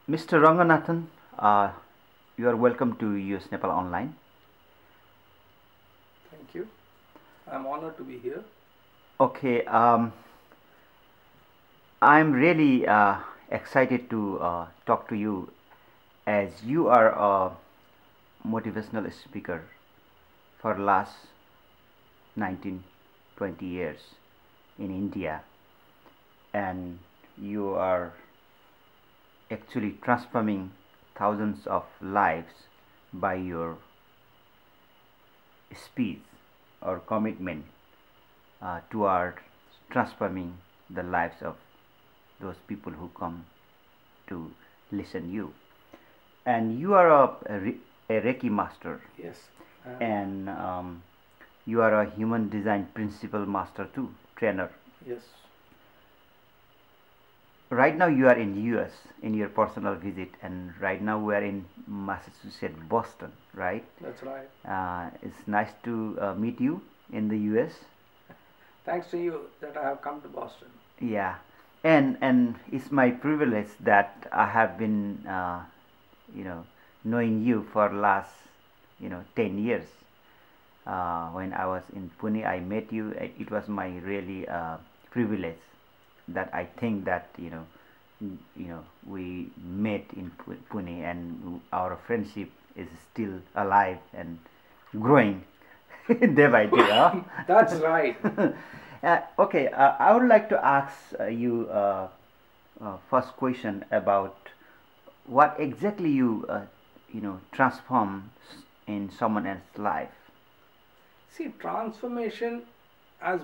Mr. Ranganathan, you are welcome to US Nepal Online. Thank you. I'm honored to be here. Okay, I'm really excited to talk to you as you are a motivational speaker for last 19, 20 years in India, and you are actually transforming thousands of lives by your speech or commitment toward transforming the lives of those people who come to listen you. And you are a Reiki master, Yes. and you are a human design principle master too, trainer. Yes. Right now you are in US in your personal visit, and right now we are in Massachusetts, Boston, right? That's right. It's nice to meet you in the US. Thanks to you that I have come to Boston. Yeah, and it's my privilege that I have been you know knowing you for last 10 years. When I was in Pune, I met you. It was my really privilege that I think that we met in Pune, and our friendship is still alive and growing day by day. Huh? That's right. Okay, I would like to ask you first question about what exactly you transform in someone else's life. See, transformation has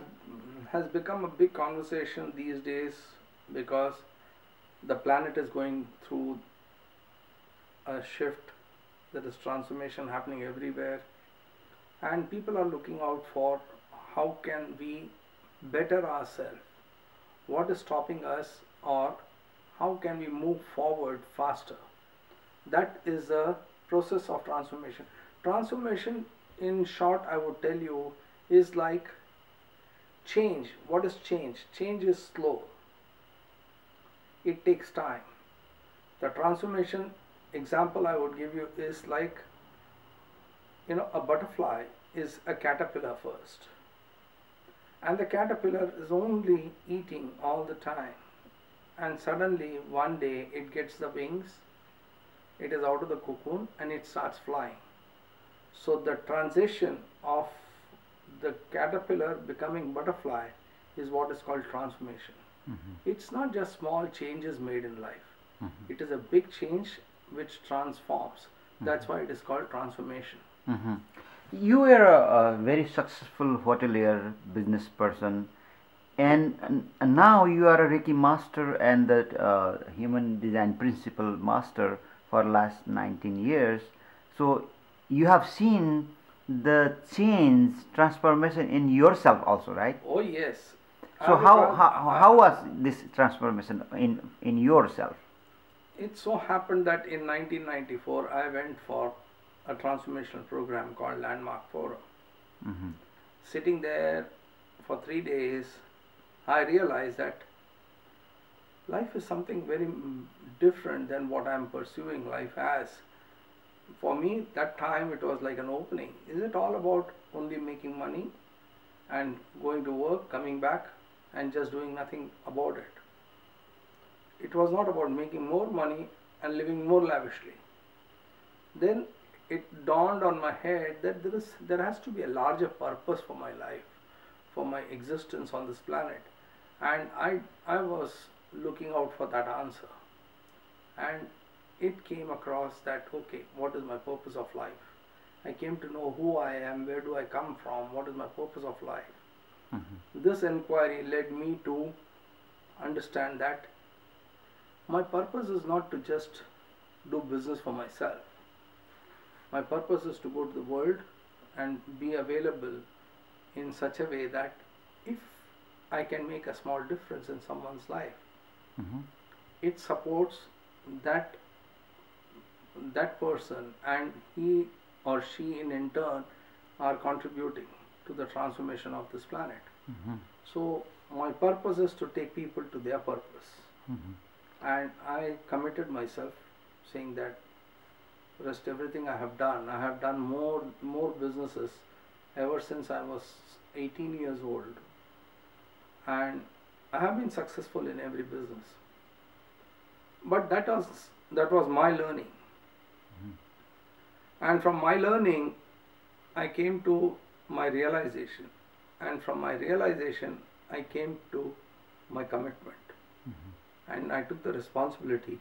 has become a big conversation these days because the planet is going through a shift. There is transformation happening everywhere, and people are looking out for how can we better ourselves, what is stopping us, or how can we move forward faster. That is a process of transformation. Transformation, in short, I would tell you, is like change. What is change? Change is slow, it takes time. The transformation example I would give you is like, a butterfly is a caterpillar first, and the caterpillar is only eating all the time, and suddenly one day it gets the wings, it is out of the cocoon and it starts flying. So the transition of the caterpillar becoming butterfly is what is called transformation. It's not just small changes made in life, it is a big change which transforms. That's why it is called transformation. Hmm. You were a very successful hotelier, business person, and now you are a Reiki master and the human design principle master for last 19 years. So you have seen the change transformation in yourself also, right? Oh yes. So I will how was this transformation in yourself? It so happened that in 1994 I went for a transformational program called Landmark Forum. Hmm. Sitting there for 3 days, I realized that life is something very different than what I'm pursuing life as. For me, that time it was like an opening. Is it all about only making money and going to work, coming back, and just doing nothing about it? It was not about making more money and living more lavishly. Then it dawned on my head that there has to be a larger purpose for my life, for my existence on this planet, and I was looking out for that answer, and it came across that, okay, what is my purpose of life? I came to know who I am, where do I come from, what is my purpose of life. This inquiry led me to understand that my purpose is not to just do business for myself. My purpose is to go to the world and be available in such a way that if I can make a small difference in someone's life, Hmm. it supports that that person, and he or she in turn are contributing to the transformation of this planet. Hmm. So my purpose is to take people to their purpose, Hmm. and I committed myself saying that rest everything I have done. I have done more businesses ever since I was 18 years old, and I have been successful in every business. But that was my learning, and from my learning, I came to my realization, and from my realization, I came to my commitment, and I took the responsibility.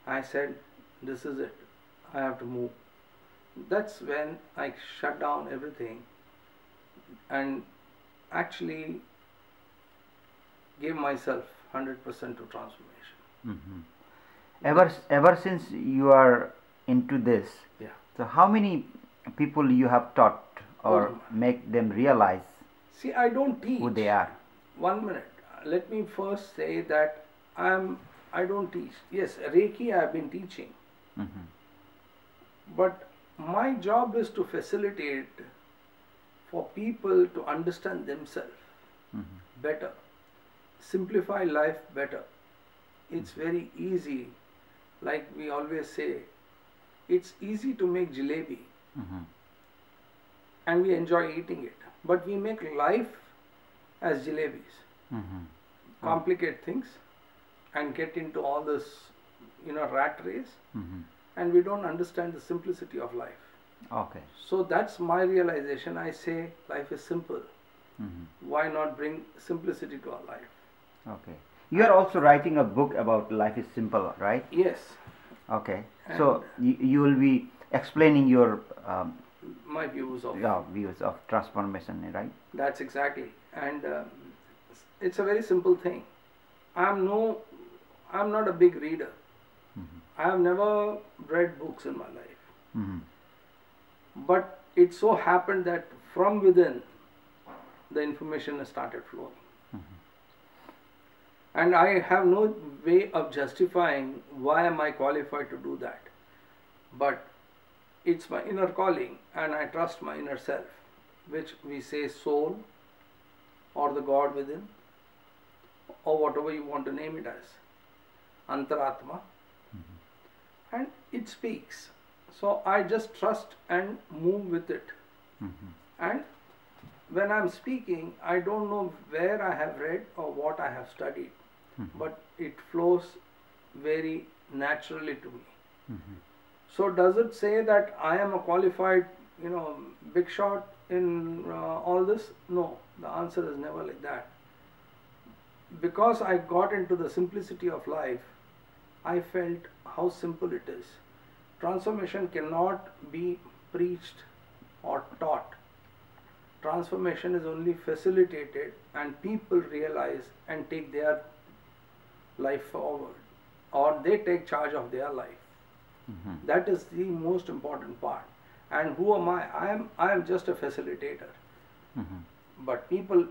I said, "This is it. I have to move." That's when I shut down everything and actually gave myself 100% to transformation. Ever since you are into this, Yeah. so how many people you have taught or make them realize See, I don't teach. who they are? 1 minute. Let me first say that I don't teach. Yes, Reiki I have been teaching. But my job is to facilitate for people to understand themselves better, simplify life better. It's very easy, like we always say, it's easy to make jalebi and we enjoy eating it. But we make life as jalebis, complicate things and get into all this, rat race, and we don't understand the simplicity of life. Okay. So that's my realization. I say life is simple. Why not bring simplicity to our life? Okay. You are also writing a book about life is simple, right? Yes. Okay. So you will be explaining your My views of views of transformation, right? That's exactly. And it's a very simple thing. I'm not a big reader. I have never read books in my life. But it so happened that from within, the information has started flowing. And I have no way of justifying why am I qualified to do that. But it's my inner calling, and I trust my inner self, which we say soul or the God within, or whatever you want to name it as, Antaratma, and it speaks. So I just trust and move with it. And when I'm speaking, I don't know where I have read or what I have studied, but it flows very naturally to me. So does it say that I am a qualified, big shot in all this? No, the answer is never like that. Because I got into the simplicity of life, I felt how simple it is. Transformation cannot be preached or taught. Transformation is only facilitated, and people realize and take their life forward, or they take charge of their life. That is the most important part. And who am I? I am just a facilitator. But people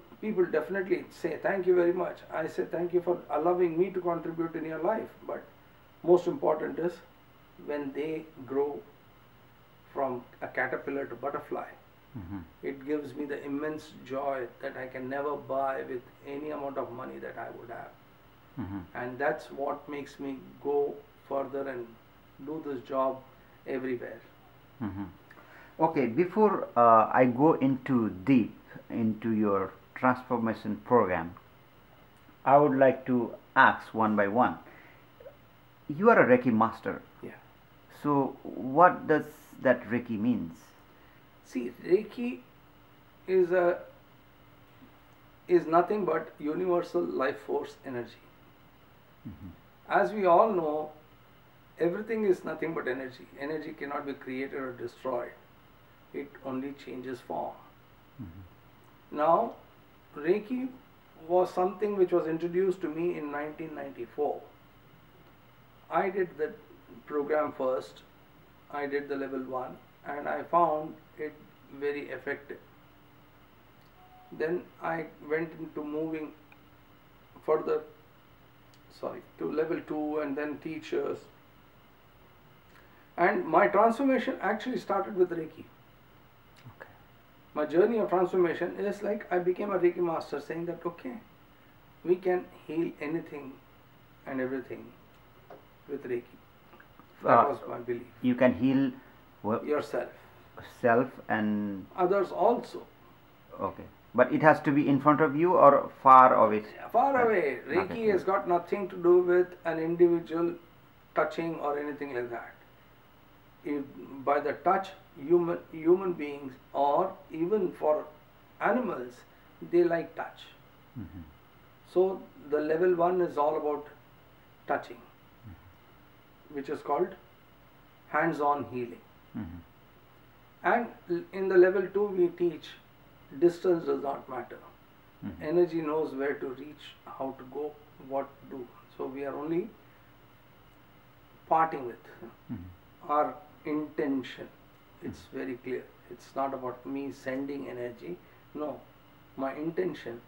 definitely say thank you very much. I say thank you for allowing me to contribute in your life. But most important is when they grow from a caterpillar to butterfly. It gives me the immense joy that I can never buy with any amount of money that I would have. And that's what makes me go further and do this job everywhere. Okay, before I go into deep into your transformation program, I would like to ask one by one. You are a Reiki master. Yeah. So what does that Reiki means? See, Reiki is nothing but universal life force energy. As we all know, everything is nothing but energy. Energy cannot be created or destroyed. It only changes form. Now, Reiki was something which was introduced to me in 1994. I did the program first. I did the level 1 and I found it very effective. Then I went into moving further, to level 2 and then teachers. And my transformation actually started with Reiki. Okay. My journey of transformation is like I became a Reiki master, saying that okay, we can heal anything and everything with Reiki. That was my belief. You can heal Yourself. self and Others also. okay, but it has to be in front of you or far away. Far away. Reiki Okay. has got nothing to do with an individual touching or anything like that. If by the touch, human beings or even for animals, they like touch. Mhm. So the level 1 is all about touching, which is called hands-on healing. Mhm. And in the level 2 we teach distance does not matter. Mhm. Energy knows where to reach, how to go, what to do. So we are only parting with Mhm. our intention. It's very clear. It's not about me sending energy. No, my intention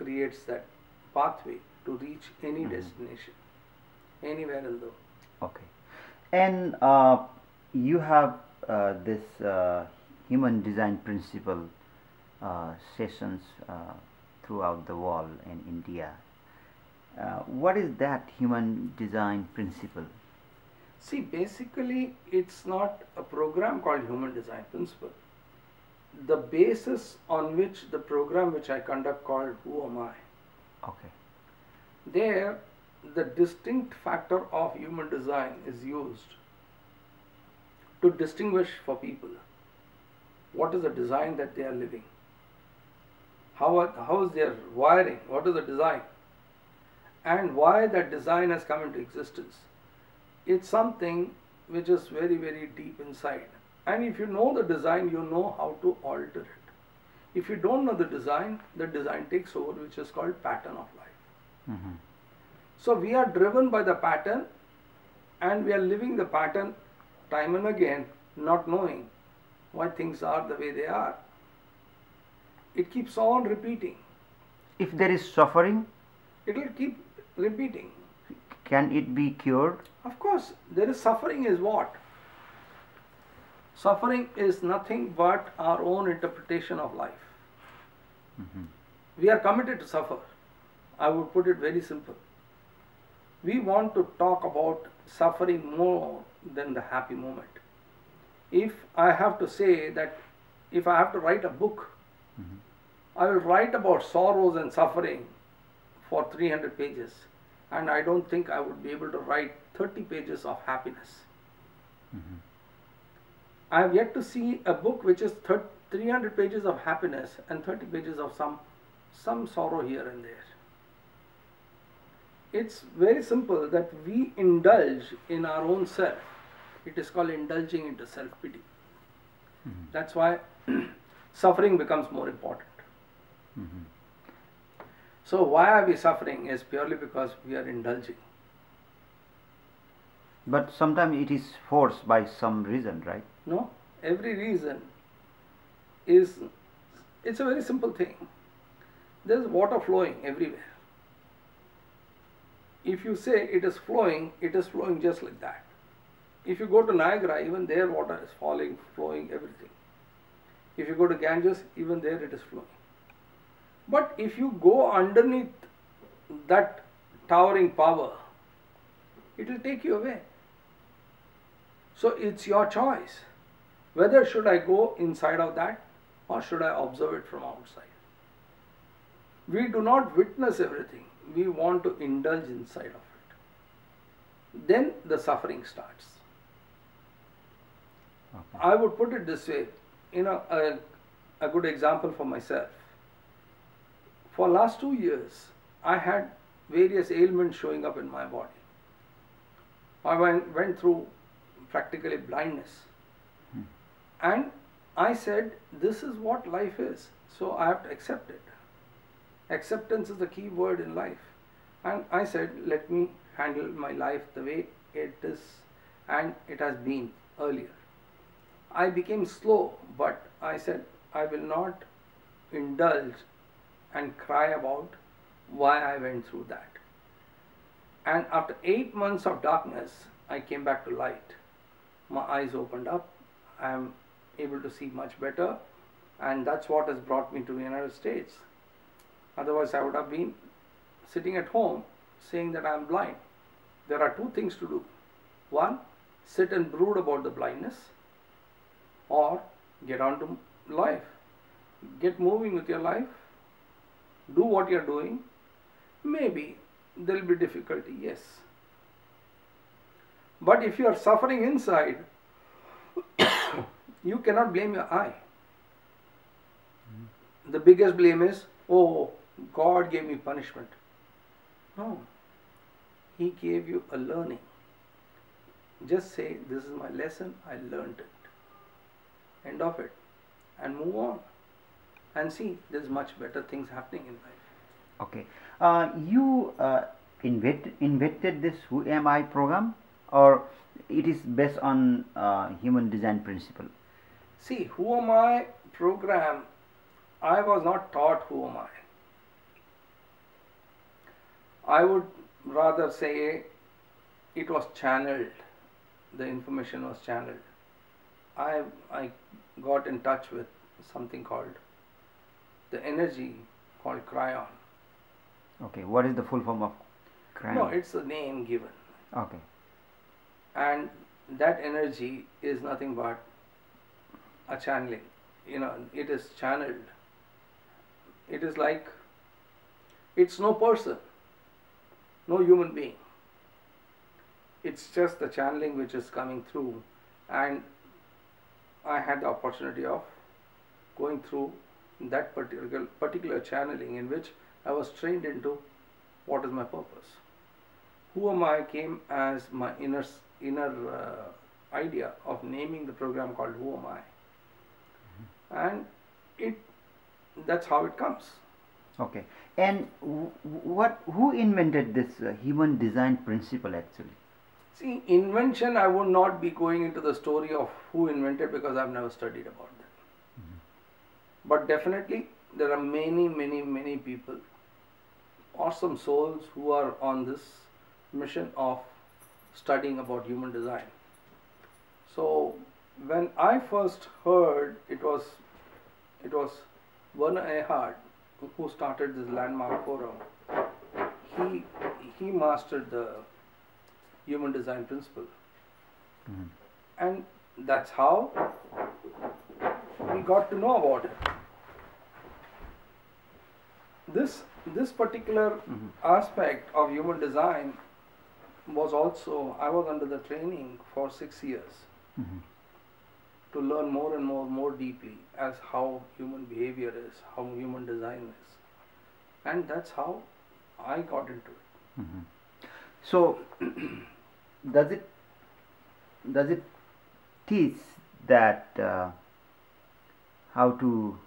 creates that pathway to reach any destination, anywhere in the world. Okay. And you have this human design principle sessions throughout the world in India. What is that human design principle? See, basically, it's not a program called Human Design Principle. The basis on which the program which I conduct called Who Am I? Okay. There, the distinct factor of human design is used to distinguish for people what is the design that they are living, how is their wiring, what is the design, and why that design has come into existence. It's something which is very, very deep inside. And if you know the design, you know how to alter it. If you don't know the design takes over, which is called pattern of life. Mhm. So we are driven by the pattern and we are living the pattern time and again, not knowing why things are the way they are. It keeps on repeating. If there is suffering, It will keep repeating. can it be cured? Of course, there is suffering is what? Suffering is nothing but our own interpretation of life. Mhm. We are committed to suffer. I would put it very simple. We want to talk about suffering more than the happy moment. If I have to say that if I have to write a book, Mhm. I will write about sorrows and suffering for 300 pages, and I don't think I would be able to write 30 pages of happiness. Mhm. I have yet to see a book which is 300 pages of happiness and 30 pages of some sorrow here and there. It's very simple that we indulge in our own self. It is called indulging into self-pity. Mhm. That's why suffering becomes more important. Mhm. So why are we suffering is purely because we are indulging. But sometimes it is forced by some reason, right? No, every reason is, it's a very simple thing. There's water flowing everywhere. If you say it is flowing just like that. If you go to Niagara, even there water is falling, flowing, everything. If you go to Ganges, even there it is flowing. But if you go underneath that towering power, it will take you away. So it's your choice. Whether should I go inside of that or should I observe it from outside? We do not witness everything. We want to indulge inside of it. Then the suffering starts. Okay. I would put it this way, a good example for myself. For last 2 years, I had various ailments showing up in my body. I went through practically blindness. Hmm. And I said, this is what life is. So I have to accept it. Acceptance is the key word in life. And I said, let me handle my life the way it is and it has been earlier. I became slow, but I said, I will not indulge and cry about why I went through that. And after 8 months of darkness, I came back to light. My eyes opened up. I am able to see much better. And that's what has brought me to the United States. Otherwise, I would have been sitting at home saying that I am blind. There are two things to do. One, sit and brood about the blindness, or get on to life. Get moving with your life. Do what you're doing. Maybe there'll be difficulty, yes. But if you are suffering inside, you cannot blame your eye. The biggest blame is, oh, God gave me punishment. No. He gave you a learning. Just say, this is my lesson, I learned it. End of it. And move on. And see, there's much better things happening in life. Okay. You invented this Who Am I program, or it is based on human design principle? See, Who Am I program, I was not taught who am I. I would rather say it was channeled. The information was channeled. I got in touch with something called the energy called cryon. Okay, what is the full form of cryon? No, it's a name given. Okay. And that energy is nothing but a channeling. It is channeled. It is like, it's no person, no human being. It's just the channeling which is coming through, and I had the opportunity of going through that particular channeling, in which I was trained into what is my purpose. Who am I came as my inner idea of naming the program called Who Am I, and that's how it comes. Okay. And who invented this human design principle actually? See, invention, I would not be going into the story of who invented, because I've never studied about that. But definitely there are many people, awesome souls, who are on this mission of studying about human design. So when I first heard, it was Werner Erhard who started this landmark forum. He mastered the human design principle, and that's how we got to know about it. This particular aspect of human design was also, I was under the training for 6 years to learn more and more deeply as how human behavior is, how human design is, and that's how I got into it. So does it teach that how to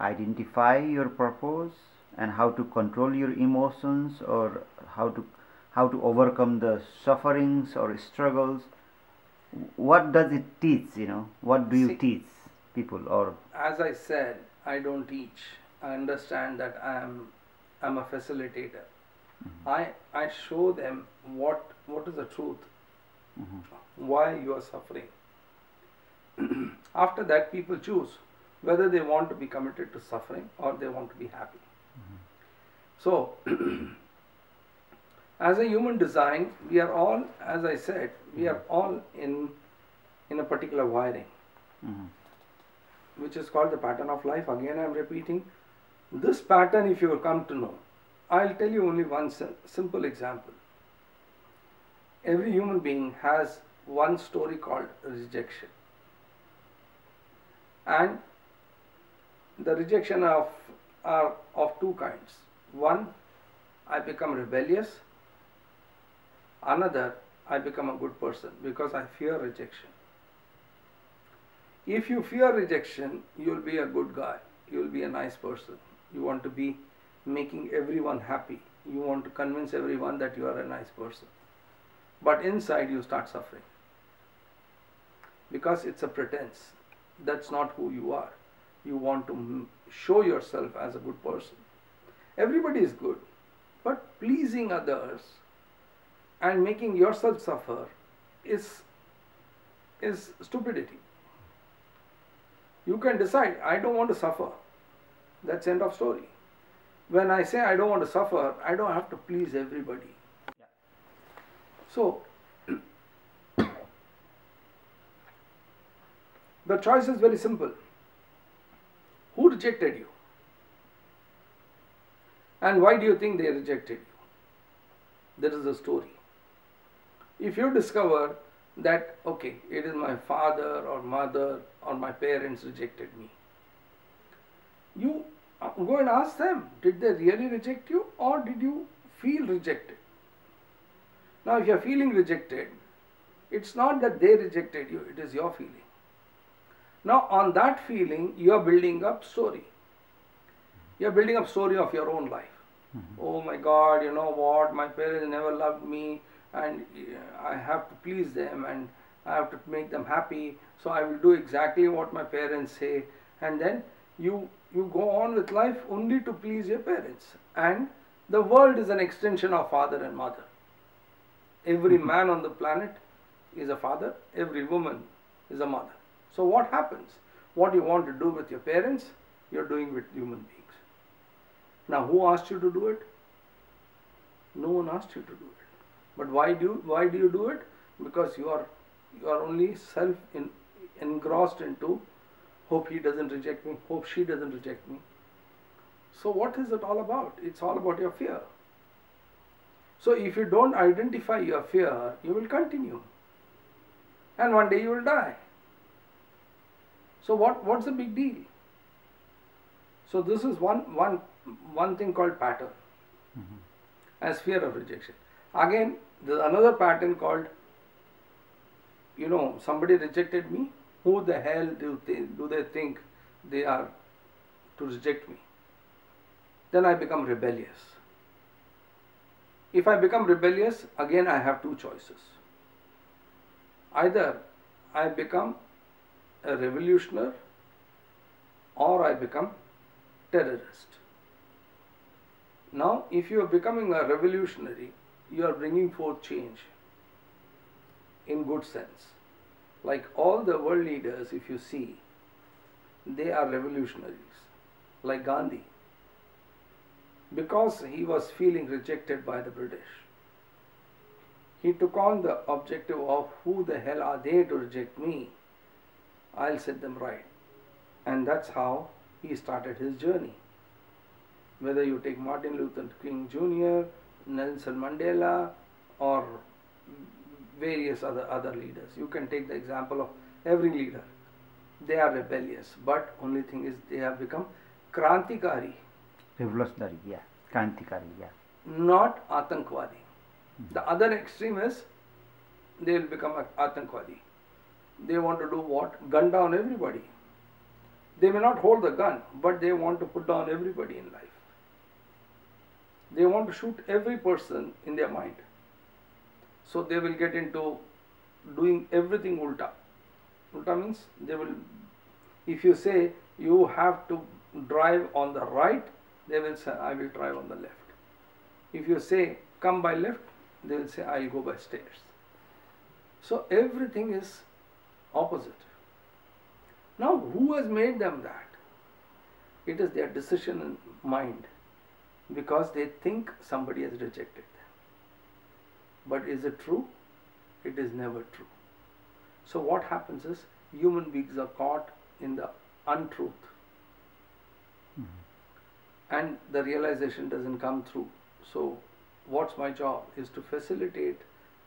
identify your purpose and how to control your emotions, or how to overcome the sufferings or struggles? What does it teach? What do you teach people? Or, as I said, I don't teach. I understand that I'm a facilitator. I show them what is the truth, why you are suffering. After that, people choose whether they want to be committed to suffering or they want to be happy. So as a human design, we are all, as I said, we are all in a particular wiring, which is called the pattern of life. Again, I am repeating this pattern. If you will come to know, I'll tell you only one simple example. Every human being has one story called rejection, and the rejection are of two kinds. One, I become rebellious. Another, I become a good person because I fear rejection. If you fear rejection, you will be a good guy. You will be a nice person. You want to be making everyone happy. You want to convince everyone that you are a nice person. But inside you start suffering, because it's a pretense. That's not who you are. You want to show yourself as a good person. Everybody is good, but pleasing others and making yourself suffer is stupidity. You can decide, I don't want to suffer. That's end of story. When I say I don't want to suffer, I don't have to please everybody. So The choice is very simple. Who rejected you? And why do you think they rejected you? That is the story. If you discover that, okay, it is my father or mother or my parents rejected me, you go and ask them, did they really reject you or did you feel rejected? Now, if you are feeling rejected, it's not that they rejected you, it is your feeling. Now, on that feeling, you are building up story. You are building up story of your own life. Oh my God, you know what, my parents never loved me and I have to please them and I have to make them happy, so I will do exactly what my parents say, and then you go on with life only to please your parents. And the world is an extension of father and mother. Every man on the planet is a father, every woman is a mother. So what happens? What you want to do with your parents, you're doing with human beings. Now, who asked you to do it? No one asked you to do it. But why do you do it? Because you are only engrossed into hope he doesn't reject me, hope she doesn't reject me. So what is it all about? It's all about your fear. So if you don't identify your fear, you will continue. And one day you will die. So what's the big deal? So this is one thing called pattern, as fear of rejection. Again, there's another pattern called, somebody rejected me. Who the hell do they think they are to reject me? Then I become rebellious. If I become rebellious, again I have two choices. Either I become a revolutionary or I become terrorist. Now, if you are becoming a revolutionary, you are bringing forth change in good sense. Like all the world leaders, if you see, they are revolutionaries, like Gandhi. Because he was feeling rejected by the British, he took on the objective of who the hell are they to reject me? I'll set them right. And that's how he started his journey. Whether you take Martin Luther King Jr., Nelson Mandela, or various other leaders. You can take the example of every leader. They are rebellious, but only thing is they have become Krantikari. Revolutionary, yeah. Krantikari, yeah. Not Atankwadi. The other extreme is they will become Atankwadi. They want to do what? Gun down everybody. They may not hold the gun, but they want to put down everybody in life. They want to shoot every person in their mind. So they will get into doing everything ulta. Ulta means they will, if you say you have to drive on the right, they will say I will drive on the left. If you say come by left, they will say I will go by stairs. So everything is opposite. Now who has made them that? It is their decision in mind, because they think somebody has rejected them. But is it true? It is never true. So what happens is human beings are caught in the untruth. And the realization doesn't come through. So what's my job is to facilitate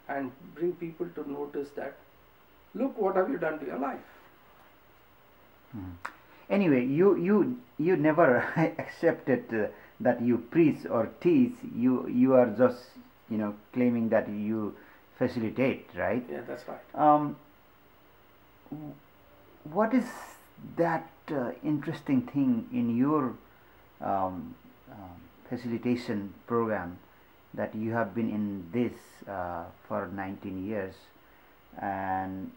and bring people to notice that, look, what have you done to your life? Anyway, you never accepted that you preach or teach. You are just claiming that you facilitate, right? Yeah, that's right. What is that interesting thing in your facilitation program that you have been in this for 19 years, and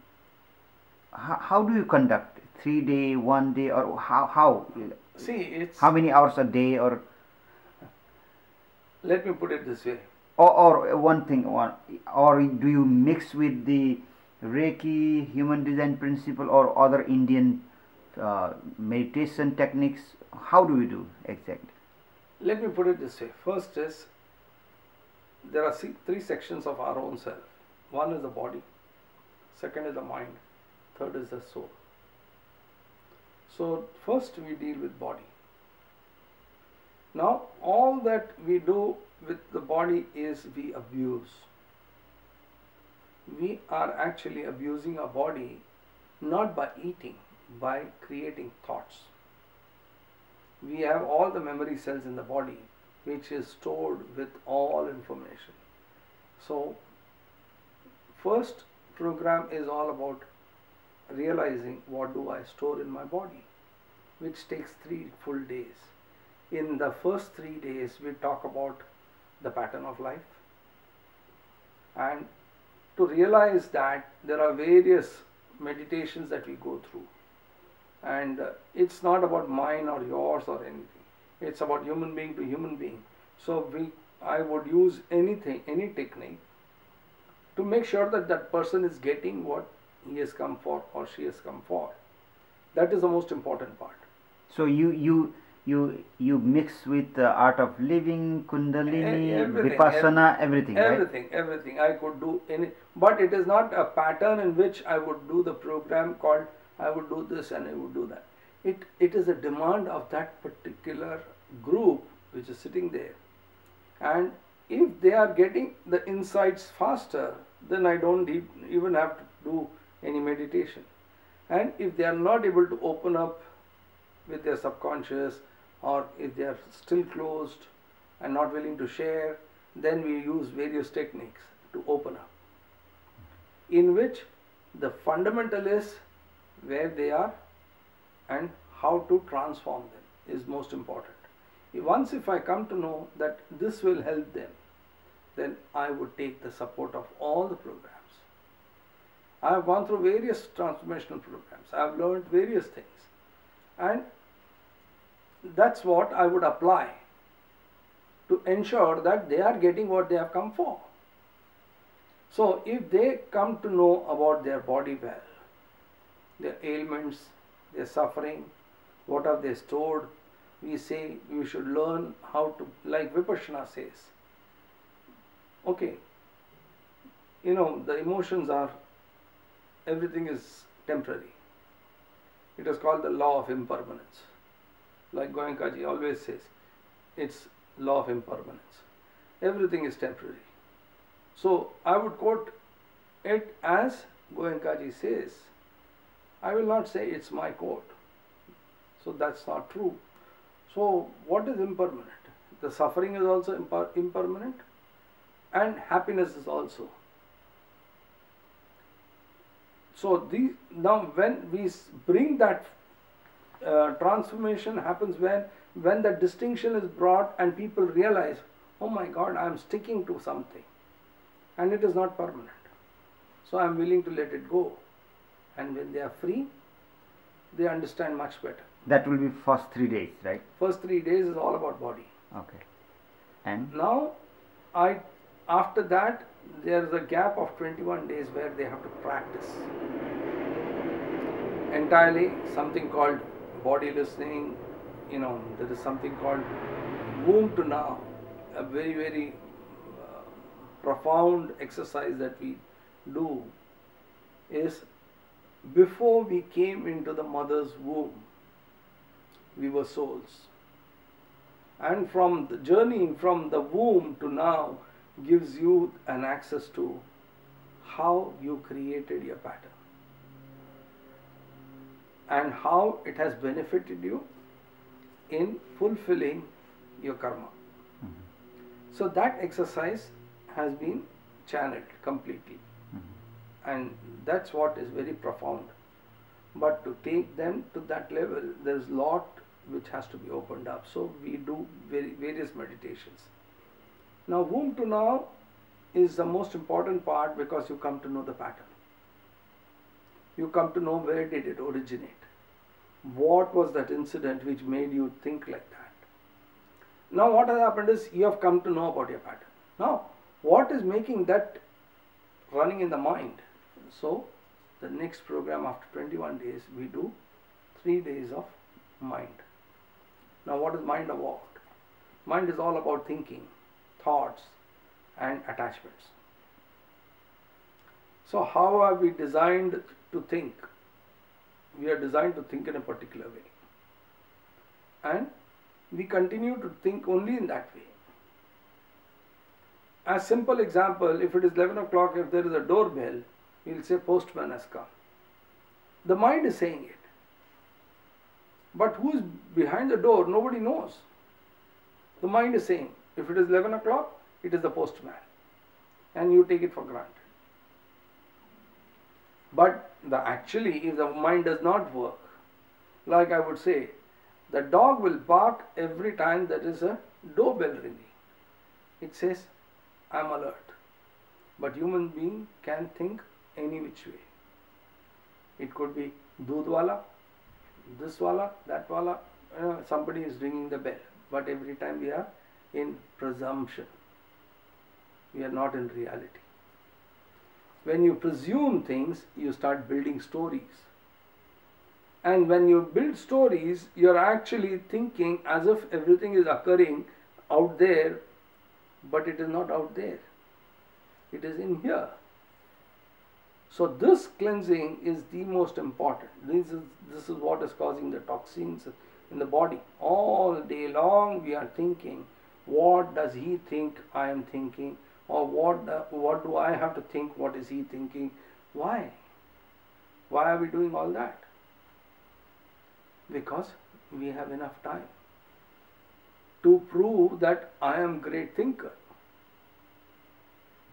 how do you conduct 3 day, 1 day, or how? See, it's how many hours a day, or let me put it this way. Or one thing, or do you mix with the Reiki, human design principle, or other Indian meditation techniques? How do you do exactly? Let me put it this way. First is, there are three sections of our own self. One is the body, second is the mind, third is the soul. So first we deal with body. Now all that we do with the body is we abuse. We are actually abusing our body not by eating, by creating thoughts. We have all the memory cells in the body which is stored with all information. So first program is all about realizing what do I store in my body, which takes 3 full days. In the first 3 days we talk about the pattern of life, and to realize that there are various meditations that we go through, and it's not about mine or yours or anything, it's about human being to human being. So I would use any technique to make sure that that person is getting what he has come for or she has come for. That is the most important part. So you mix with the art of living, Kundalini, Vipassana, everything, right? Everything. I could do any, but it is not a pattern in which I would do the program called I would do this and I would do that. It is a demand of that particular group which is sitting there, and if they are getting the insights faster, then I don't even have to do any meditation. And if they are not able to open up with their subconscious, or if they are still closed and not willing to share, then we use various techniques to open up, in which the fundamental is where they are and how to transform them is most important. Once if I come to know that this will help them, then I would take the support of all the programs. I have gone through various transformational programs. I have learned various things, and that's what I would apply to ensure that they are getting what they have come for. So if they come to know about their body well, their ailments, their suffering, what have they stored, we say you should learn how to, like Vipassana says, okay, the emotions are, everything is temporary. It is called the law of impermanence. Like Goenkaji always says, it's law of impermanence. Everything is temporary. So I would quote it as Goenkaji says. I will not say it's my quote. So that's not true. So what is impermanent? The suffering is also impermanent, and happiness is also. So now when we bring that transformation happens when the distinction is brought and people realize, oh my God, I am sticking to something and it is not permanent. So I am willing to let it go. And when they are free, they understand much better. That will be first 3 days, right? First 3 days is all about body. Okay. And now after that there is a gap of 21 days where they have to practice entirely something called body listening. There is something called womb to now, a very, very profound exercise that we do is, before we came into the mother's womb, we were souls. And from the journey from the womb to now gives you an access to how you created your pattern and how it has benefited you in fulfilling your karma. So that exercise has been channeled completely, and that's what is very profound. But to take them to that level, there's a lot which has to be opened up. So we do various meditations. Now womb to now is the most important part, because you come to know the pattern. You come to know where did it originate. What was that incident which made you think like that? Now what has happened is you have come to know about your pattern. Now what is making that running in the mind? So the next program after 21 days we do 3 days of mind. Now what is mind about? Mind is all about thinking, thoughts and attachments. So how are we designed to think? We are designed to think in a particular way. and we continue to think only in that way. As simple example, if it is 11 o'clock, if there is a doorbell, we will say postman has come. The mind is saying it. But who is behind the door? Nobody knows. The mind is saying, if it is 11 o'clock, it is the postman. And you take it for granted. But actually, if the mind does not work, like I would say, the dog will bark every time there is a doorbell ringing. It says, I am alert. But human being can think any which way. It could be doodh wala, this wala, that wala, somebody is ringing the bell. But every time we are in presumption. We are not in reality. When you presume things, you start building stories. And when you build stories, you are actually thinking as if everything is occurring out there, but it is not out there. It is in here. So this cleansing is the most important. This is what is causing the toxins in the body. All day long we are thinking, what does he think I am thinking? Or what do I have to think? What is he thinking? Why? Why are we doing all that? Because we have enough time to prove that I am a great thinker.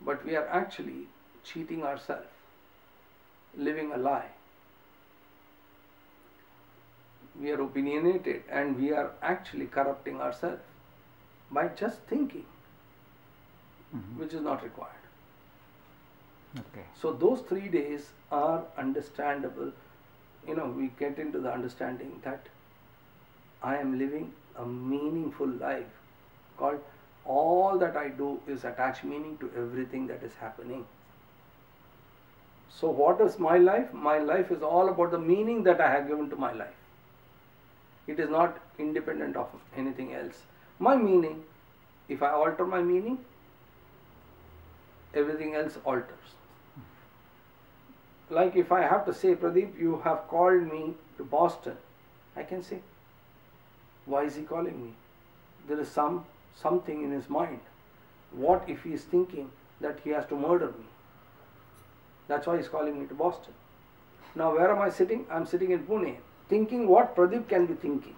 But we are actually cheating ourselves, living a lie. We are opinionated and we are actually corrupting ourselves by just thinking, which is not required. Okay. So those 3 days are understandable. We get into the understanding that I am living a meaningful life, called all that I do is attach meaning to everything that is happening. So what is my life? My life is all about the meaning that I have given to my life. It is not independent of anything else. My meaning, if I alter my meaning, everything else alters. Like if I have to say, Pradeep, you have called me to Boston, I can say, why is he calling me? There is something in his mind. What if he is thinking that he has to murder me? That's why he's calling me to Boston. Now where am I sitting? I'm sitting in Pune, thinking what Pradeep can be thinking.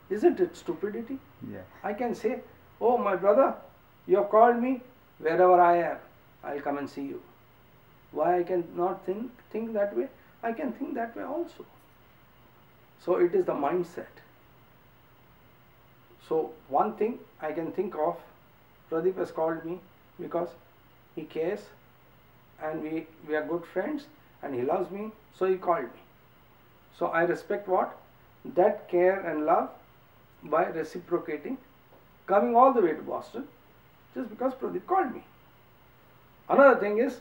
Isn't it stupidity? Yeah. I can say, oh my brother, you have called me, wherever I am, I'll come and see you. Why I cannot think that way? I can think that way also. So it is the mindset. So one thing I can think of, Pradeep has called me because he cares and we are good friends and he loves me, so he called me. So I respect what? That care and love by reciprocating, coming all the way to Boston just because Pradeep called me. Another thing is,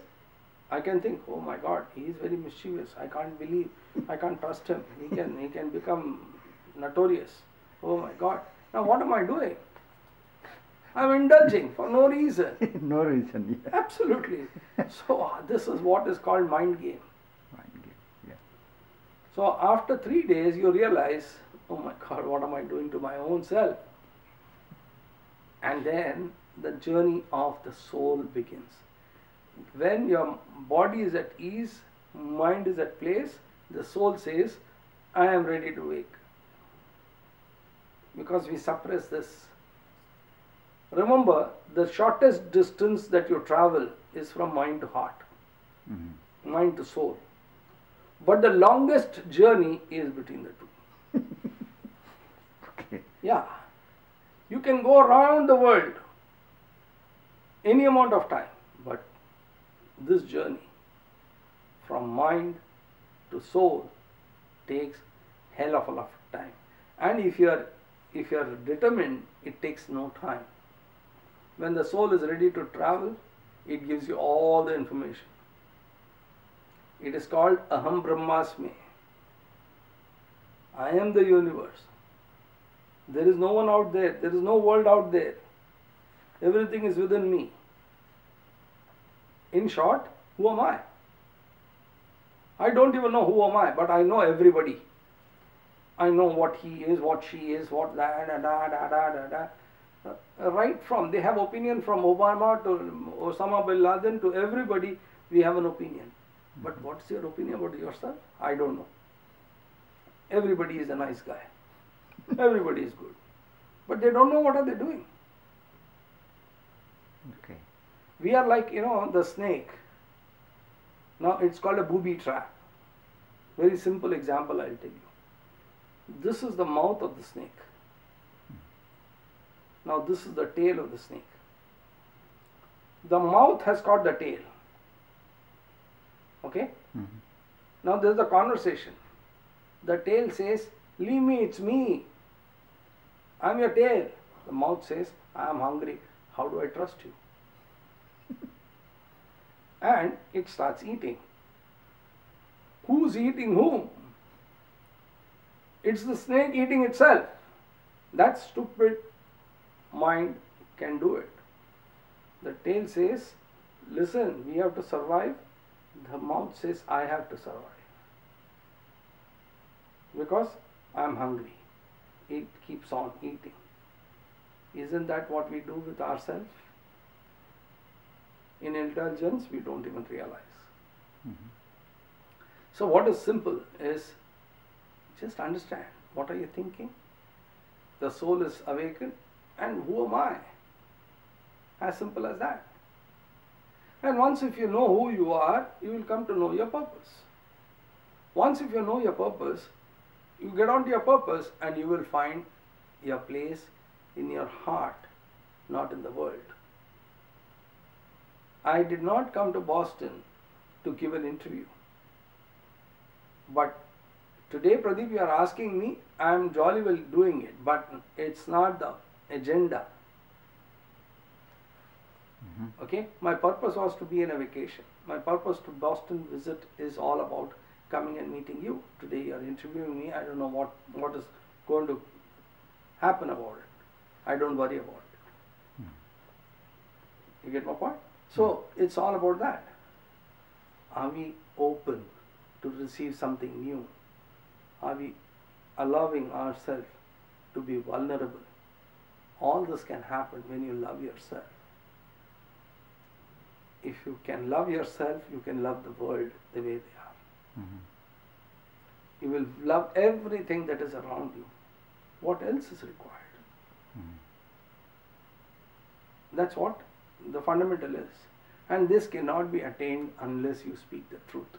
I can think, oh my God, he is very mischievous. I can't believe, I can't trust him. He can become notorious. Oh my God. Now what am I doing? I'm indulging for no reason. No reason, yeah. Absolutely. So this is what is called mind game. Mind game, yeah. So after 3 days you realize, oh my God, what am I doing to my own self? And then the journey of the soul begins. When your body is at ease, mind is at place, the soul says, I am ready to wake. Because we suppress this. Remember, the shortest distance that you travel is from mind to heart, mind to soul. But the longest journey is between the two. Okay. Yeah. You can go around the world any amount of time, but this journey from mind to soul takes hell of a lot of time. And if you are determined, it takes no time. When the soul is ready to travel, it gives you all the information. It is called Aham Brahmasmi. I am the universe. There is no one out there. There is no world out there. Everything is within me. In short, who am I? I don't even know who am I, but I know everybody. I know what he is, what she is, what that, da, da, da, da, da, da. Right from, they have opinion from Obama to Osama bin Laden to everybody, we have an opinion. But what's your opinion about yourself? I don't know. Everybody is a nice guy. Everybody is good. But they don't know what are they doing. Okay. We are like, the snake. Now it's called a booby trap. Very simple example I'll tell you. This is the mouth of the snake. Now this is the tail of the snake. The mouth has caught the tail. Okay? Mm-hmm. Now there is a conversation. The tail says, leave me, it's me. I'm your tail. The mouth says, I am hungry. How do I trust you? And it starts eating. Who's eating whom? It's the snake eating itself. That stupid mind can do it. The tail says, listen, we have to survive. The mouth says, I have to survive. Because I am hungry. It keeps on eating. Isn't that what we do with ourselves? In intelligence, we don't even realize. Mm-hmm. So what is simple is just understand, what are you thinking? The soul is awakened, and who am I? As simple as that. And once if you know who you are, you will come to know your purpose. Once if you know your purpose, you get on to your purpose and you will find your place in your heart, not in the world. I did not come to Boston to give an interview. But today, Pradeep, you are asking me, I am jolly well doing it, but it's not the agenda. Mm-hmm. Okay? My purpose was to be in a vacation. My purpose to Boston visit is all about coming and meeting you. Today you are interviewing me. I don't know what is going to happen about it. I don't worry about it. You get my point? So it's all about that. Are we open to receive something new? Are we allowing ourselves to be vulnerable? All this can happen when you love yourself. If you can love yourself, you can love the world the way they are. Mm-hmm. You will love everything that is around you. What else is required? Mm-hmm. That's what the fundamental is. And this cannot be attained unless you speak the truth.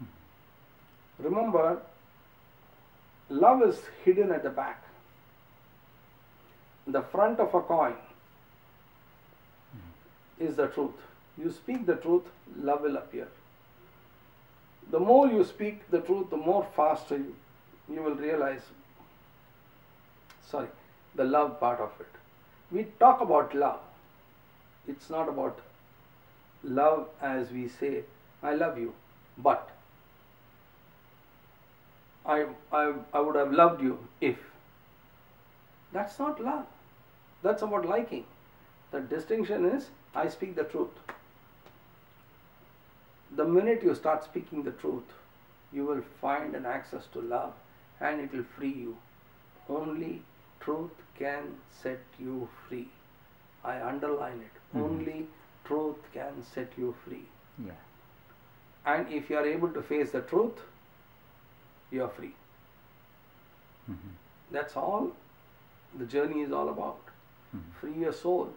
Mm-hmm. Remember, love is hidden at the back. The front of a coin is the truth. You speak the truth, love will appear. The more you speak the truth, the more faster you will realize, the love part of it. We talk about love. It's not about love as we say, I love you, but I would have loved you if. That's not love. That's about liking. The distinction is, I speak the truth. The minute you start speaking the truth, you will find an access to love and it will free you. Only truth can set you free. I underline it. Mm-hmm. Only truth can set you free. Yeah. And if you are able to face the truth, you are free. Mm-hmm. That's all the journey is all about. Mm-hmm. Free your soul.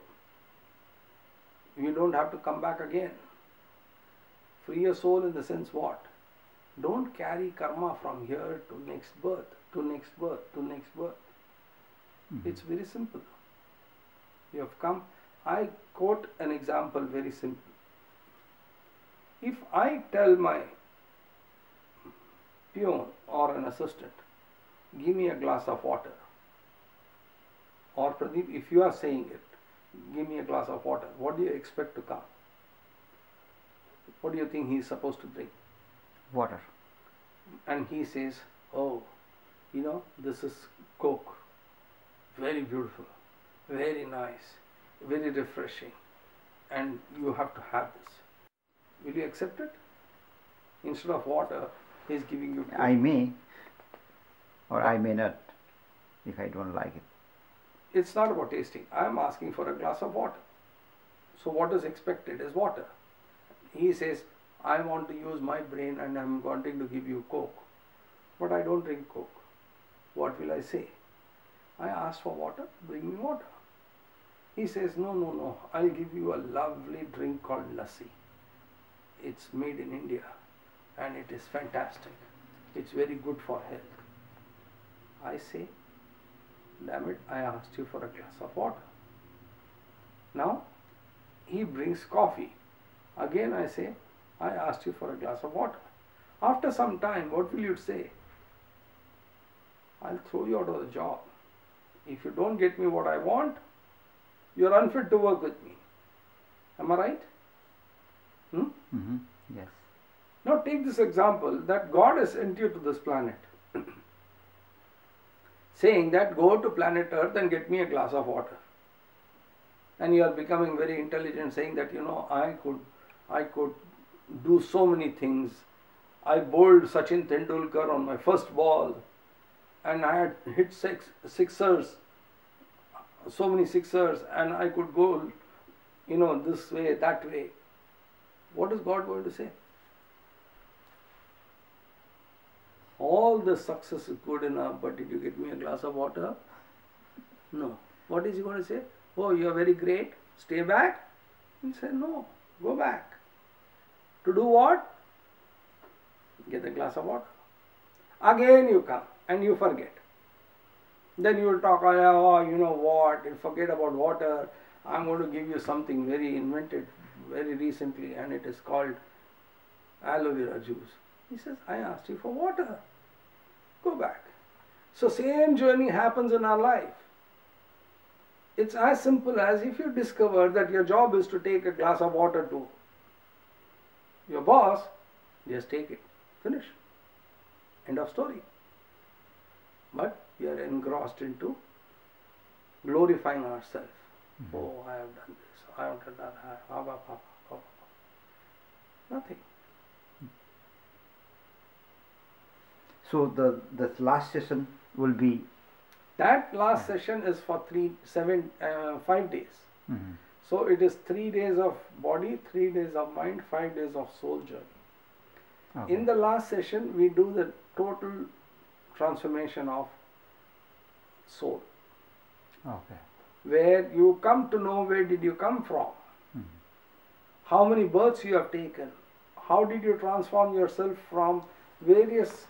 You don't have to come back again. Free your soul in the sense what? Don't carry karma from here to next birth, to next birth, to next birth. Mm-hmm. It's very simple. You have come. I quote an example very simple. If I tell my peon or an assistant, give me a glass of water, or Pradeep, if you are saying it, give me a glass of water, what do you expect to come? What do you think he is supposed to drink? Water. And he says, oh, this is Coke. Very beautiful, very nice, very refreshing, and you have to have this. Will you accept it? Instead of water, he is giving you Coke. I may. or I may not if I don't like it. It's not about tasting. I'm asking for a glass of water. So what is expected is water. He says, I want to use my brain and I'm wanting to give you Coke. But I don't drink Coke. What will I say? I asked for water, bring me water. He says, no, no, no, I'll give you a lovely drink called lassi. It's made in India and it is fantastic. It's very good for health. I say, damn it, I asked you for a glass of water. Now, he brings coffee. Again I say, I asked you for a glass of water. After some time, what will you say? I'll throw you out of the job. If you don't get me what I want, you're unfit to work with me. Am I right? Yes. Now take this example that God has sent you to this planet. Saying that go to planet Earth and get me a glass of water. And you are becoming very intelligent, saying that, you know, I could do so many things. I bowled Sachin Tendulkar on my first ball and I had hit sixers, so many sixers, and I could go, you know, this way, that way. What is God going to say? All the success is good enough, but did you get me a glass of water? No. What is he going to say? Oh, you are very great. Stay back? He said, no, go back. To do what? Get a glass of water. Again you come and you forget. Then you will talk, oh, you know what, forget about water. I'm going to give you something very invented very recently and it is called aloe vera juice. He says, I asked you for water. Go back. So same journey happens in our life. It's as simple as if you discover that your job is to take a glass of water to your boss, just take it. Finish. End of story. But we are engrossed into glorifying ourselves. Oh, I have done this, I have done that, nothing. So the last session will be? That last session is for 5 days. So it is 3 days of body, 3 days of mind, 5 days of soul journey. Okay. In the last session, we do the total transformation of soul. Okay. Where you come to know where did you come from, how many births you have taken, how did you transform yourself from various,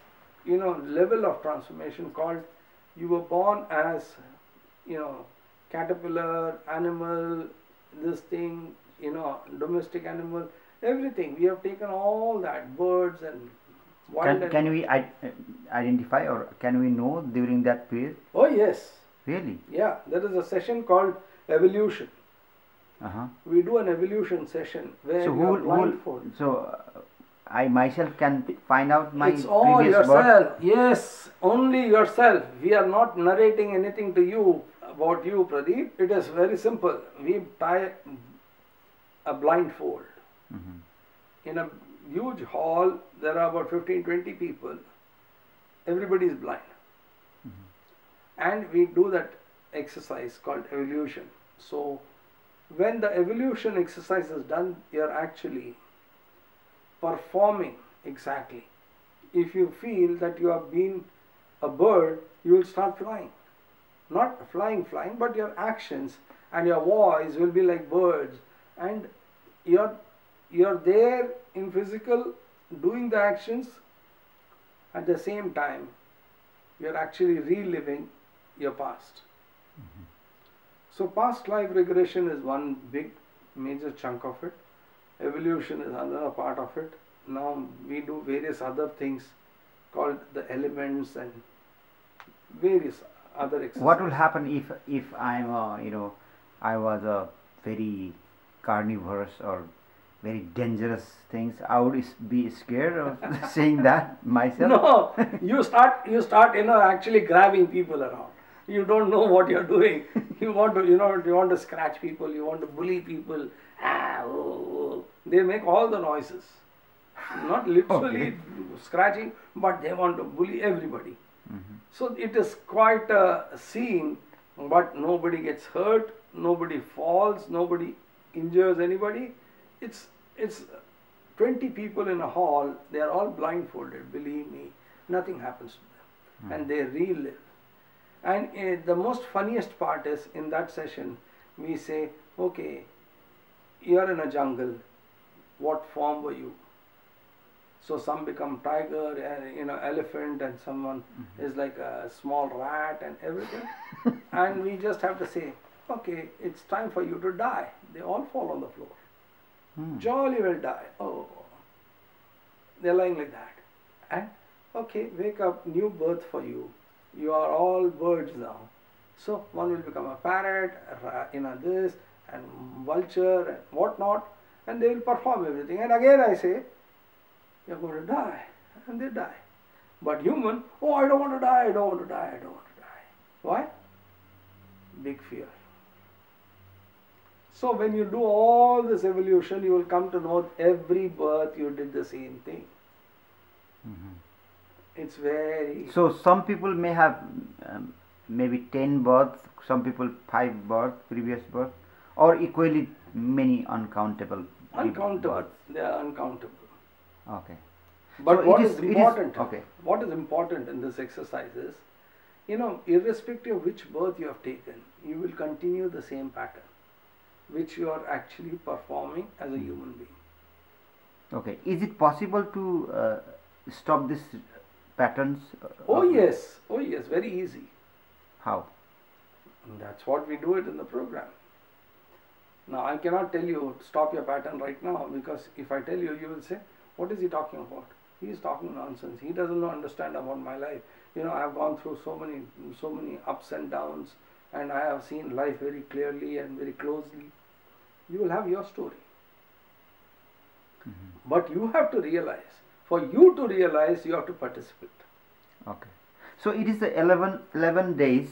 you know, level of transformation called you were born as, you know, caterpillar, animal, this thing, you know, domestic animal, everything. We have taken all that, birds and wild. Can we identify or can we know during that period? Oh yes. Really? Yeah, there is a session called evolution. We do an evolution session where so you are blindfolded. I myself can find out my it's all previous yourself. birth? Yes, only yourself. We are not narrating anything to you about you, Pradeep. It is very simple. We tie a blindfold. In a huge hall, there are about 15-20 people. Everybody is blind. And we do that exercise called evolution. So when the evolution exercise is done, you are actually performing exactly. If you feel that you have been a bird, you will start flying. Not flying, but your actions and your voice will be like birds. And you're there in physical doing the actions. At the same time, you're actually reliving your past. So past life regression is one big major chunk of it. Evolution is another part of it. Now we do various other things called the elements and various other exercises. What will happen if I'm I was a very carnivorous or very dangerous things? I would be scared of saying that myself. No, you start actually grabbing people around. You don't know what you're doing. You want to scratch people, you want to bully people. They make all the noises. Not literally scratching, but they want to bully everybody. So it is quite a scene, but nobody gets hurt, nobody falls, nobody injures anybody. It's 20 people in a hall, they are all blindfolded, believe me, nothing happens to them. And they relive. And the most funniest part is in that session, we say, okay, you are in a jungle, what form were you? So some become tiger and elephant, and someone is like a small rat and everything. And we just have to say, okay, it's time for you to die. They all fall on the floor. Jolly well die. Oh, they're lying like that. And okay, wake up, new birth for you. You are all birds now. So one will become a parrot, this and vulture and whatnot, and they will perform everything. And again I say, you're going to die, and they die. But human, oh, I don't want to die, I don't want to die, I don't want to die. Why? Big fear. So when you do all this evolution, you will come to know every birth you did the same thing. It's very... So some people may have maybe 10 births, some people 5 births, previous birth, or equally many uncountable. Uncountable. Births. They are uncountable. Okay. But So what is important? Okay. What is important in this exercise is, irrespective of which birth you have taken, you will continue the same pattern, which you are actually performing as a human being. Okay. Is it possible to stop these patterns? Oh yes, very easy. How? And that's what we do it in the program. Now I cannot tell you stop your pattern right now, because if I tell you, you will say, what is he talking about? He is talking nonsense. He doesn't understand about my life. I have gone through so many ups and downs, and I have seen life very clearly and very closely. You will have your story. But you have to realize, for you to realize, you have to participate. Okay. So it is the 11 days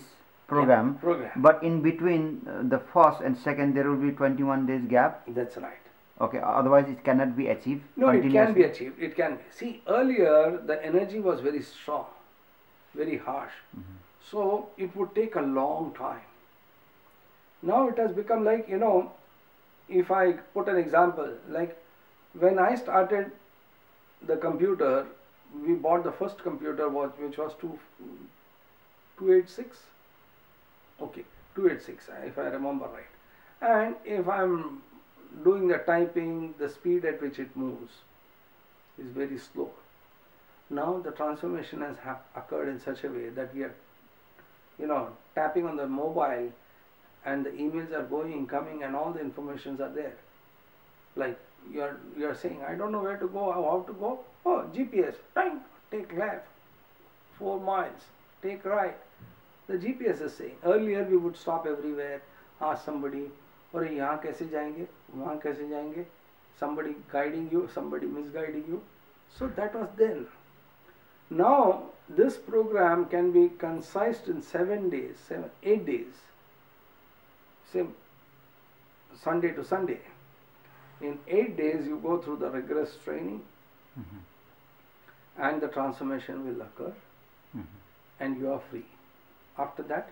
program, but in between the first and second there will be 21 days gap. That's right. Okay, otherwise it cannot be achieved. No, it can be achieved. It can be. See, earlier the energy was very strong, very harsh. So it would take a long time. Now it has become like, if I put an example, like when I started the computer, we bought the first computer which was 286. Okay, 286 if I remember right. And if I'm doing the typing, the speed at which it moves is very slow. Now the transformation has occurred in such a way that we are, tapping on the mobile, and the emails are going, coming, and all the informations are there. Like you are saying, I don't know where to go, how to go. Oh, GPS, take left, 4 miles, take right. The GPS is saying. Earlier we would stop everywhere, ask somebody, और यहाँ कैसे जाएंगे, वहाँ कैसे जाएंगे, somebody guiding you, somebody misguiding you. So that was then. Now this program can be concised in 8 days, same Sunday to Sunday. In 8 days you go through the rigorous training, and the transformation will occur, and you are free. After that,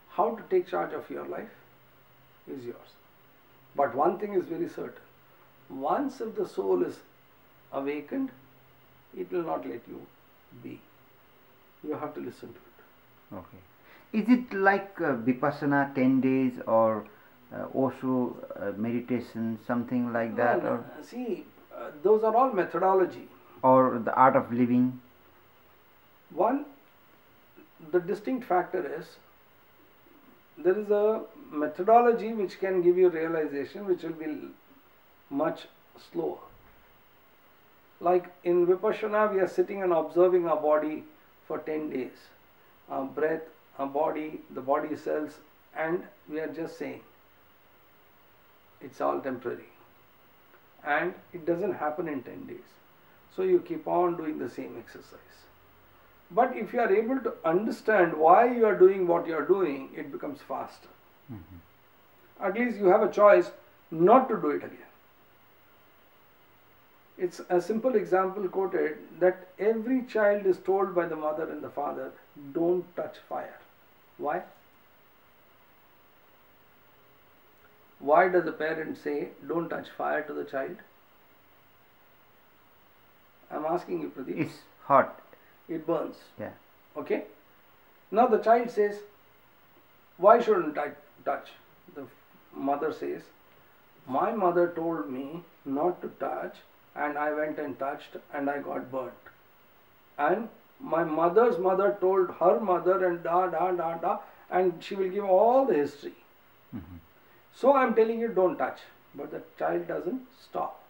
how to take charge of your life is yours. But one thing is very certain. Once if the soul is awakened, it will not let you be. You have to listen to it. Okay. Is it like Vipassana 10 days or Osho meditation, something like that? No. Or See, those are all methodology. Or the art of living? One, the distinct factor is, there is a methodology which can give you realization, which will be much slower. Like in Vipassana, we are sitting and observing our body for 10 days. Our breath, our body, the body cells, and we are just saying, it's all temporary. And it doesn't happen in 10 days. So you keep on doing the same exercise. But if you are able to understand why you are doing what you are doing, it becomes faster. At least you have a choice not to do it again. It's a simple example quoted that every child is told by the mother and the father don't touch fire. Why? Why does the parent say don't touch fire to the child? I'm asking you, Pradeep. It's hot. It burns. Yeah. Okay? Now the child says, why shouldn't I touch? The mother says, my mother told me not to touch and I went and touched and I got burnt. And my mother's mother told her mother and and she will give all the history. Mm-hmm. So I'm telling you don't touch. But the child doesn't stop.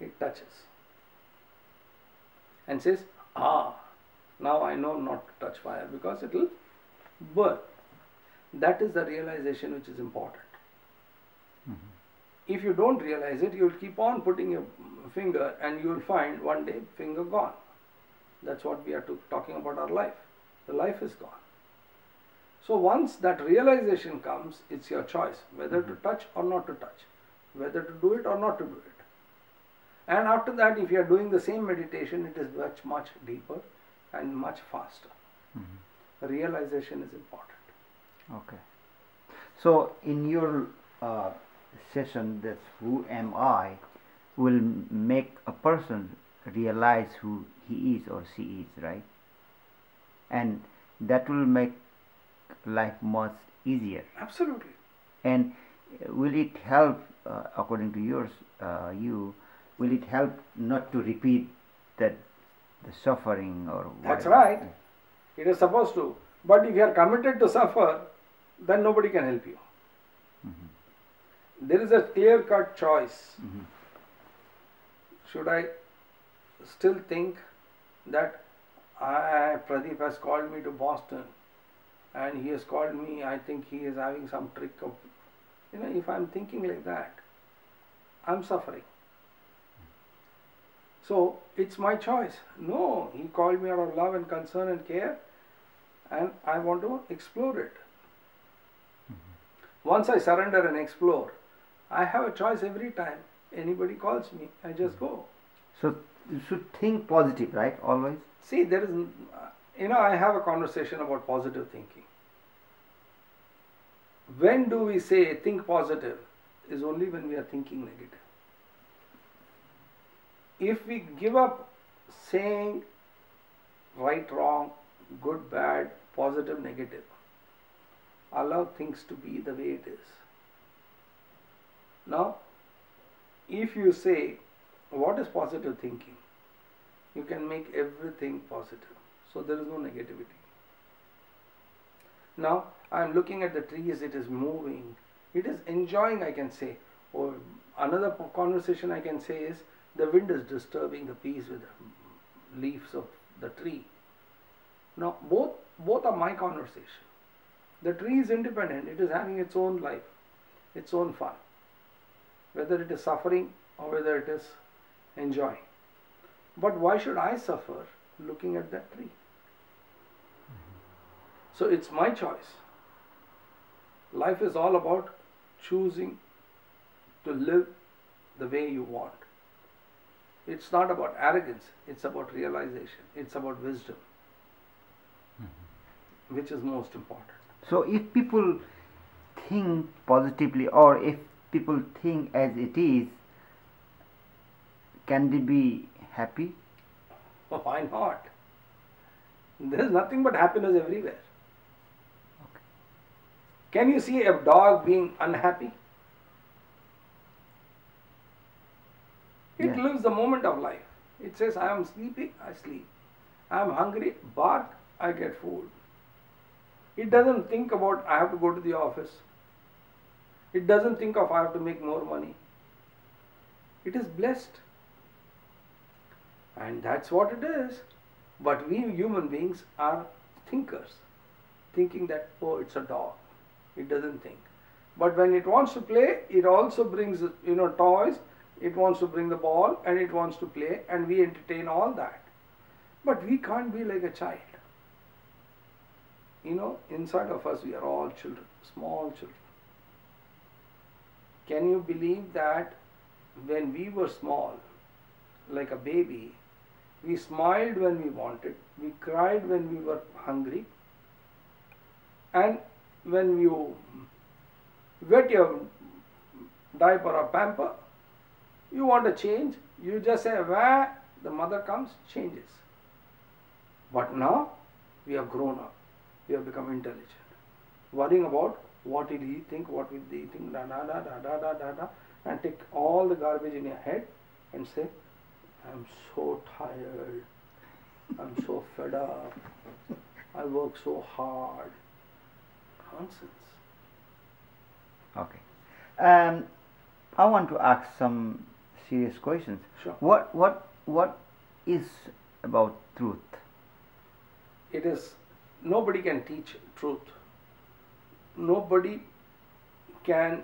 It touches. And says, now I know not to touch fire because it will burn. That is the realization which is important. Mm-hmm. If you don't realize it, you will keep on putting your finger and you will find one day finger gone. That's what we are talking about our life. The life is gone. So once that realization comes, it's your choice whether to touch or not to touch, whether to do it or not to do it. And after that, if you are doing the same meditation, it is much deeper and much faster. Mm-hmm. Realization is important. Okay. So in your session, that's who am I, will make a person realize who he is or she is, right? And that will make life much easier. Absolutely. And will it help, according to yours, will it help not to repeat the suffering or whatever? That's right. It is supposed to. But if you are committed to suffer, then nobody can help you. Mm-hmm. There is a clear-cut choice. Mm-hmm. Should I still think that Pradeep has called me to Boston and he has called me, I think he is having some trick of, if I'm thinking like that, I'm suffering. So it's my choice. No, he called me out of love and concern and care, and I want to explore it. Mm-hmm. Once I surrender and explore, I have a choice every time anybody calls me. I just go. So you should think positive, right? Always. See, there is, I have a conversation about positive thinking. When do we say think positive? Is only when we are thinking negative. If we give up saying right, wrong, good, bad, positive, negative, allow things to be the way it is. Now, if you say, what is positive thinking? You can make everything positive. So there is no negativity. Now, I am looking at the trees, it is moving. It is enjoying, I can say. Or another conversation I can say is, the wind is disturbing the peace with the leaves of the tree. Now, both are my conversation. The tree is independent. It is having its own life, its own fun. Whether it is suffering or whether it is enjoying. But why should I suffer looking at that tree? So it's my choice. Life is all about choosing to live the way you want. It's not about arrogance, it's about realization, it's about wisdom, which is most important. So if people think positively, or if people think as it is, can they be happy? Why not? There is nothing but happiness everywhere. Okay. Can you see a dog being unhappy? It lives the moment of life. It says, I am sleepy, I sleep. I am hungry, bark, I get food. It doesn't think about, I have to go to the office. It doesn't think of, I have to make more money. It is blessed. And that's what it is. But we human beings are thinkers. Thinking that, oh, it's a dog. It doesn't think. But when it wants to play, it also brings, toys. It wants to bring the ball and it wants to play, and we entertain all that. But we can't be like a child. Inside of us we are all children, small children. Can you believe that when we were small, like a baby, we smiled when we wanted We cried when we were hungry, and when you wet your diaper or pamper, you want a change, you just say wah, the mother comes, changes. But now we have grown up, we have become intelligent, worrying about what will he think, what will they think, da da da da da da da da, and take all the garbage in your head and say, I'm so tired, I'm so fed up, I work so hard. Nonsense. Okay. I want to ask some serious questions. Sure. What is about truth? It is, nobody can teach truth. Nobody can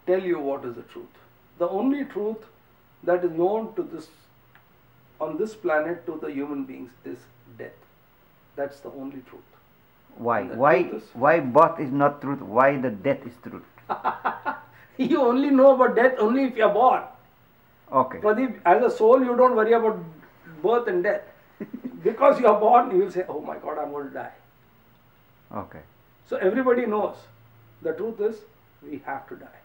tell you what is the truth. The only truth that is known to this, on this planet, to the human beings is death. That's the only truth. Why? The Why? truth is- Why birth is not truth? Why the death is truth? You only know about death only if you are born. Okay. Pradeep, as a soul, you don't worry about birth and death. Because you are born, you will say, oh my God, I'm going to die. Okay. So everybody knows. The truth is, we have to die.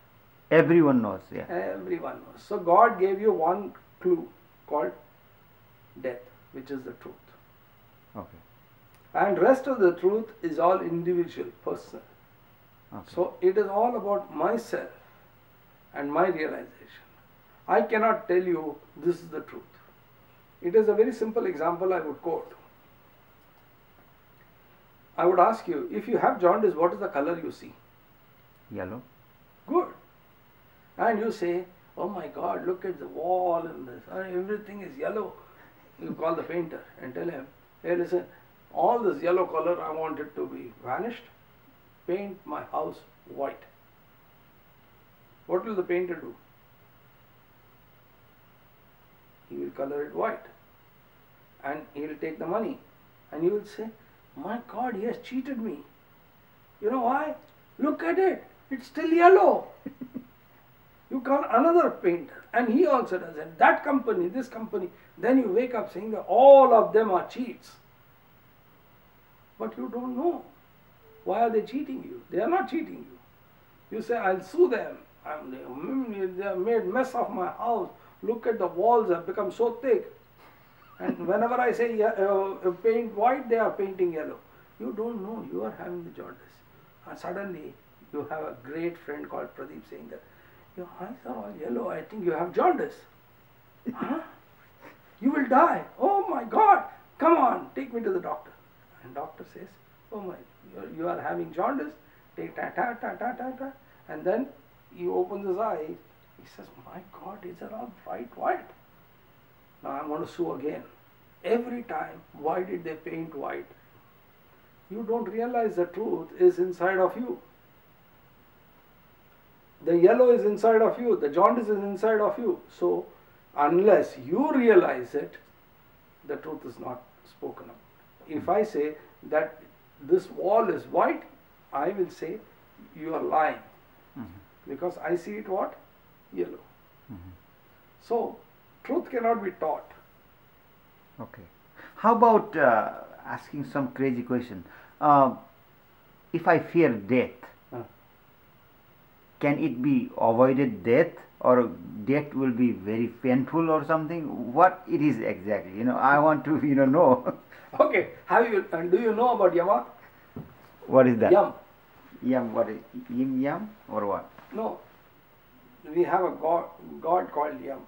Everyone knows. Yeah. Everyone knows. So God gave you one clue called death, which is the truth. Okay. And rest of the truth is all individual, personal. Okay. So it is all about myself and my realization. I cannot tell you this is the truth. It is a very simple example I would quote. I would ask you, if you have jaundice, what is the color you see? Yellow. Good. And you say, oh my God, look at the wall and this, everything is yellow. You call the painter and tell him, hey listen, all this yellow color, I want it to be vanished. Paint my house white. What will the painter do? He will color it white. And he will take the money. And you will say, my God, he has cheated me. You know why? Look at it. It's still yellow. You call another painter and he also does it. That company, this company. Then you wake up saying that all of them are cheats. But you don't know. Why are they cheating you? They are not cheating you. You say, I'll sue them. They have made mess of my house. Look at the walls have become so thick. And whenever I say paint white, they are painting yellow. You don't know. You are having the jaundice. And suddenly, you have a great friend called Pradeep saying that, your eyes are all yellow. I think you have jaundice. Huh? You will die. Oh my God. Come on, take me to the doctor. And doctor says, oh my, you are having jaundice. Take ta ta ta ta ta ta. And then he opens his eyes. He says, my God, these are all bright white. Now I'm going to sue again. Every time, why did they paint white? You don't realize the truth is inside of you. The yellow is inside of you. The jaundice is inside of you. So, unless you realize it, the truth is not spoken of. If I say that this wall is white, I will say you are lying. Because I see it what? Yellow. So, truth cannot be taught. Okay. How about asking some crazy question? If I fear death, can it be avoided death, or death will be very painful or something? What it is exactly? I want to know. Okay. Do you know about Yama? What is that? Yam. Yam. What is Yim Yam or what? No. We have a god called Yam.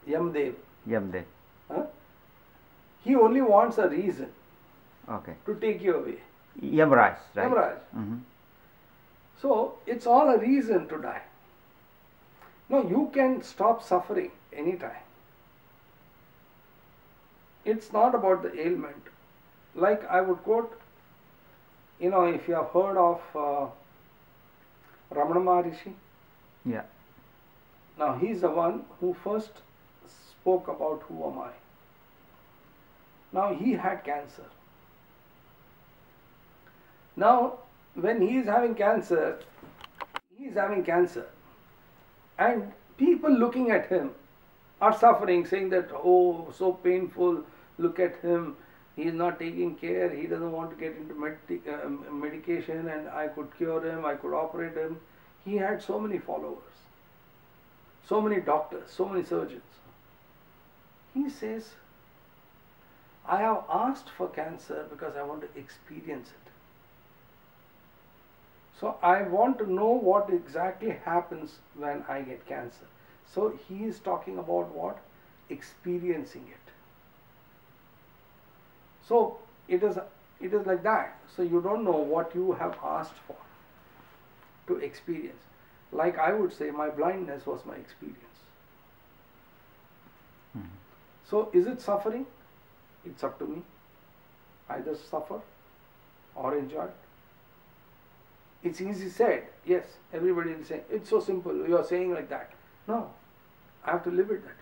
Yamdev. Yamdev. Huh? He only wants a reason Okay. to take you away. Yamraj, right? Yamraj. So it's all a reason to die. No, you can stop suffering anytime. It's not about the ailment. Like I would quote, if you have heard of Ramana Maharishi. Yeah. Now he's the one who first spoke about who am I. Now he had cancer. Now when he is having cancer, and people looking at him are suffering, saying that, oh, so painful, look at him, he is not taking care, he doesn't want to get into medication, and I could cure him, I could operate him. He had so many followers, so many doctors, so many surgeons. He says, I have asked for cancer because I want to experience it. So I want to know what exactly happens when I get cancer. So he is talking about what? Experiencing it. So it is like that. So you don't know what you have asked for to experience. Like I would say, my blindness was my experience. So is it suffering? It's up to me. Either suffer or enjoy it. It's easy said. Yes, everybody will say, it's so simple, you are saying like that. No, I have to live it that way.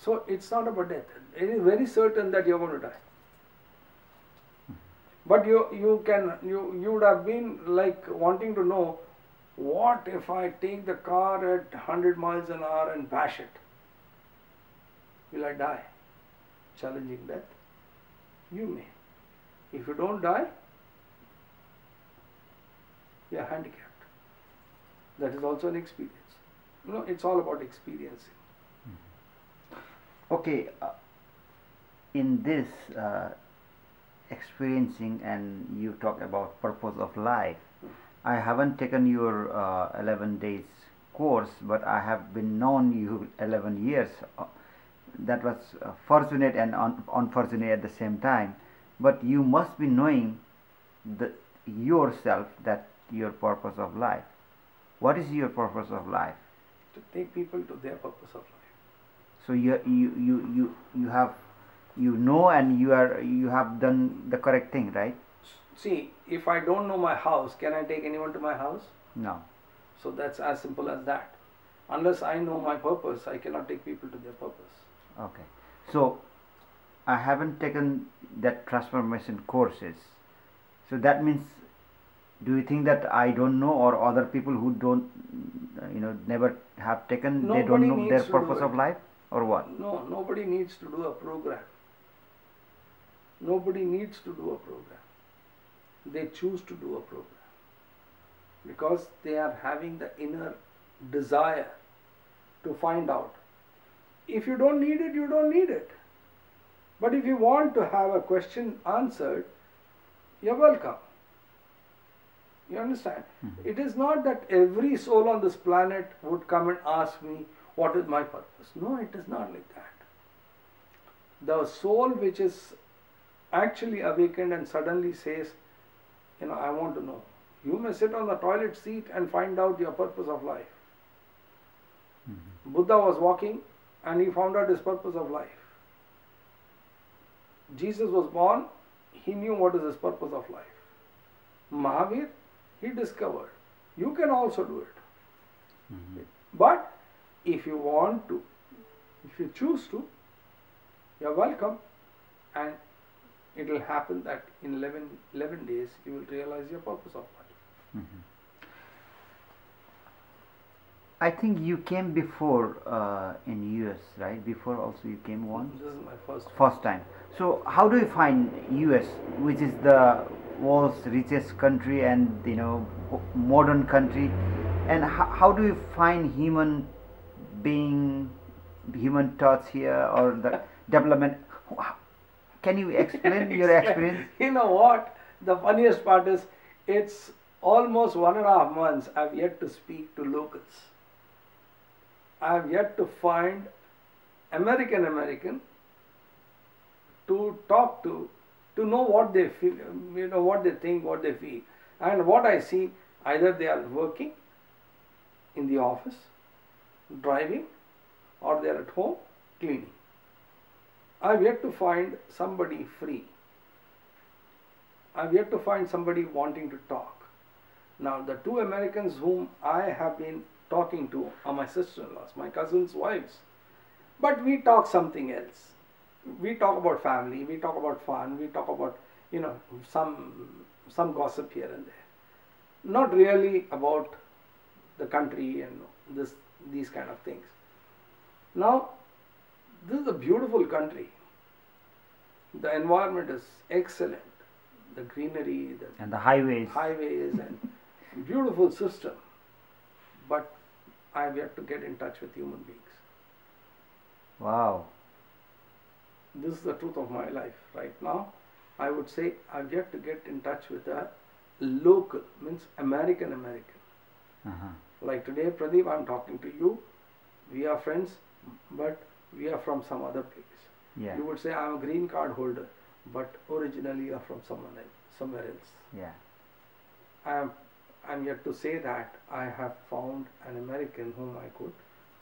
So it's not about death. It is very certain that you are going to die. But you would have been like wanting to know, what if I take the car at 100 miles an hour and bash it? Will I die? Challenging death? You may. If you don't die, you are handicapped. That is also an experience. It's all about experiencing. Okay, in this experiencing, and you talk about purpose of life, I haven't taken your 11 days course, but I have been known you 11 years. That was fortunate and unfortunate at the same time. But you must be knowing yourself that your purpose of life. What is your purpose of life? To take people to their purpose of life. So you have, and you have done the correct thing, right? See, if I don't know my house, can I take anyone to my house? No. So that's as simple as that. Unless I know my purpose, I cannot take people to their purpose. Okay. So I haven't taken that transformation courses. So that means, do you think that I don't know, or other people who don't, never have taken, they don't know their purpose of life, or what? No, nobody needs to do a program. Nobody needs to do a program. They choose to do a program because they are having the inner desire to find out. If you don't need it, you don't need it. But if you want to have a question answered, you're welcome. You understand? Mm-hmm. It is not that every soul on this planet would come and ask me, what is my purpose? No, it is not like that. The soul which is actually awakened and suddenly says, I want to know. You may sit on the toilet seat and find out your purpose of life. Mm-hmm. Buddha was walking and he found out his purpose of life. Jesus was born, he knew what is his purpose of life. Mahavir, he discovered. You can also do it. Mm-hmm. But if you want to, if you choose to, you're welcome, and it will happen that in 11 days you will realize your purpose of life. Mm-hmm. I think you came before in US, right? Before also you came once? This is my first time. So how do you find US, which is the world's richest country and modern country, and how do you find human being, human thoughts here, or the development? Can you explain your experience? You know what? The funniest part is, it's almost 1.5 months I've yet to speak to locals. I've yet to find American to talk to know what they feel, what they think, what they feel. And what I see, either they are working in the office, driving, or they are at home cleaning. I've yet to find somebody free. I've yet to find somebody wanting to talk. Now, the 2 Americans whom I have been talking to are my sister-in-laws, my cousins' wives. But we talk something else. We talk about family, we talk about fun, we talk about, some gossip here and there. Not really about the country and these kind of things. Now, this is a beautiful country. The environment is excellent. The greenery, the And the highways. and beautiful system. But I've yet to get in touch with human beings. Wow. This is the truth of my life right now. I would say I've yet to get in touch with a local, means American. Uh-huh. Like today, Pradeep, I'm talking to you. We are friends, but we are from some other place. Yeah. You would say I'm a green card holder, but originally you are from somewhere else. Yeah. I'm yet to say that I have found an American whom I could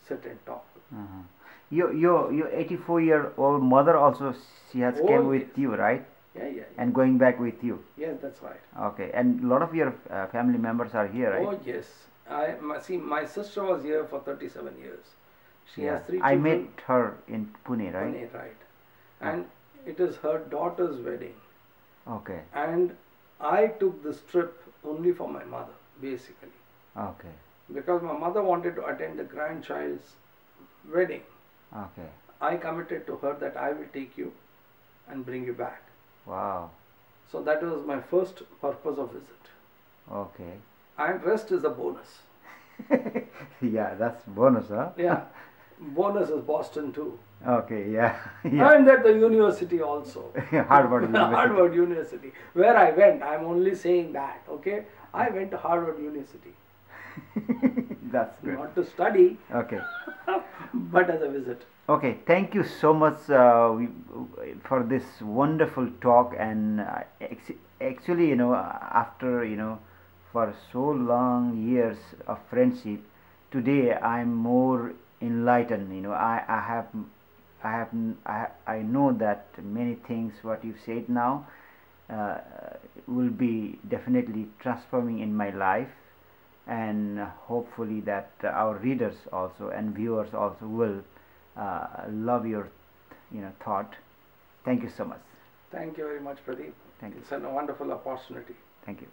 sit and talk to. Uh-huh. Your 84-year-old mother also, she has Oh, came with yes. you, right? Yeah. And going back with you. Yes, that's right. Okay. And a lot of your family members are here, right? Oh, yes. My sister was here for 37 years. She Yeah. has 3 I children. met her in Pune, right? Pune, right. And it is her daughter's wedding. Okay. And I took this trip only for my mother, basically. Okay. Because my mother wanted to attend the grandchild's wedding. Okay. I committed to her that I will take you and bring you back. Wow. So that was my first purpose of visit. Okay. And rest is a bonus. Yeah, that's bonus, huh? Yeah. Bonus is Boston too. Okay, yeah. Yeah. And at the university also. Harvard University. Harvard University. Where I went, I'm only saying that, okay? I went to Harvard University. That's good. Not to study, Okay. but as a visit. Okay, thank you so much for this wonderful talk. And actually, after for so long years of friendship, today I'm more enlightened. I know that many things what you said now uh, will be definitely transforming in my life, and hopefully that our readers also and viewers also will love your thought. Thank you so much. Thank you very much, Pradeep. Thank you. It's a wonderful opportunity. Thank you.